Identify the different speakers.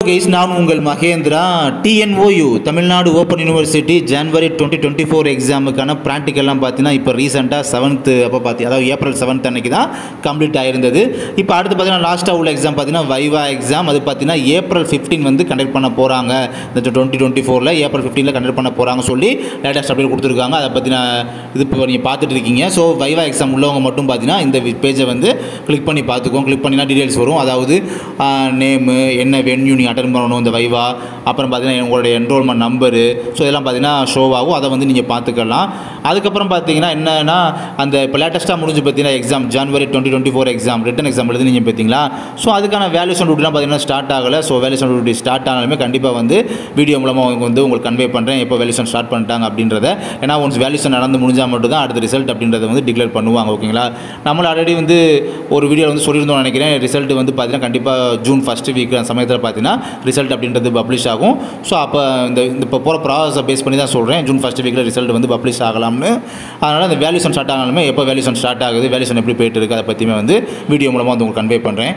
Speaker 1: Guys, நான் உங்கள் Mahendra. TNOU Tamil Nadu open university ஜனவரி 2024 எக்ஸாமுக்கான ப்ராக்டிக்கல்லாம் பார்த்தீங்கன்னா இப்போ ரீசெண்டாக 7th அப்போ அதாவது ஏப்ரல் 7th அன்றைக்கி தான் கம்ப்ளீட் ஆகிருந்தது. இப்போ அடுத்து பார்த்தீங்கன்னா லாஸ்ட்டாக உள்ள எக்ஸாம் பார்த்தீங்கன்னா வைவா எக்ஸாம். அது பார்த்தீங்கன்னா ஏப்ரல் 15 வந்து கண்டக்ட் பண்ண போகிறாங்க. இந்த 2024 ஏப்ரல் 15 கண்டக்ட் பண்ண போகிறாங்க சொல்லி லேட்டஸ்ட் அப்டேட் கொடுத்துருக்காங்க. அதை பற்றி இது இப்போ நீங்கள் பார்த்துட்டு இருக்கீங்க. ஸோ வைவா எக்ஸாம் உள்ளவங்க மட்டும் பார்த்தீங்கன்னா இந்த பேஜை வந்து கிளிக் பண்ணி பார்த்துக்கோங்க. கிளிக் பண்ணினா டீட்டெயில்ஸ் வரும். அதாவது நேமு, என்ன வென்யூ நீங்கள் அட்டன் பண்ணணும், இந்த வைவா, அப்புறம் பார்த்தீங்கன்னா உங்களுடைய என்ரோல்மெண்ட் நம்பரு, ஸோ இதெல்லாம் பார்த்தீங்கன்னா ஷோ ஆகும். அதை வந்து நீங்கள் பார்த்துக்கலாம். அதுக்கப்புறம் பார்த்தீங்கன்னா என்னென்னா அந்த இப்போ லேட்டஸ்ட்டாக முடிஞ்சு பார்த்தீங்கன்னா எக்ஸாம் ஜனவரி 2024 எக்ஸாம் ரிட்டன் எக்ஸாம் எழுதி நீங்கள் பார்த்தீங்களா. ஸோ அதுக்கான வேல்யூஷன் டியூட்டிலாம் பார்த்தீங்கன்னா ஸ்டார்ட் ஆகலை. ஸோ வேல்யூஷன் டியூட்டி ஸ்டார்ட் ஆனாலுமே கண்டிப்பாக வந்து வீடியோ மூலமாக வந்து உங்களுக்கு கன்வே பண்ணுறேன் எப்போ வேல்யூஷன் ஸ்டார்ட் பண்ணிட்டாங்க அப்படின்றத. ஏன்னா ஒன்ஸ் வேல்யூஷன் நடந்து முடிஞ்சால் மட்டும் தான் அடுத்த ரிசல்ட் அப்படின்றத வந்து டிக்ளேர் பண்ணுவாங்க. ஓகேங்களா. நம்மள ஆல்ரெடி வந்து ஒரு வீடியோ வந்து சொல்லியிருந்தோம் நினைக்கிறேன். ரிசல்ட் வந்து பார்த்தீங்கன்னா கண்டிப்பாக ஜூன் ஃபஸ்ட் வீக் சமயத்தில் பார்த்தீங்கன்னா ரிசல்ட் அப்படின்றது பப்ளிஷ் ஆகும். ஸோ அப்போ இப்போ போகிற ப்ராசஸை பேஸ் பண்ணி தான் சொல்கிறேன். ஜூன் ஃபஸ்ட் வீக்கில் ரிசல்ட் வந்து பப்ளிஷ் ஆகலாம்னு. அதனால் இந்த வேல்யூஷன் ஸ்டார்ட் ஆனாலுமே எப்போ வேல்யூஷன் ஸ்டார்ட் ஆகுது, வேல்யூஷன் எப்படி போயிட்டு இருக்குது, அதை பற்றியுமே வந்து வீடியோ மூலமாக வந்து உங்களுக்கு கன்வே பண்ணுறேன்.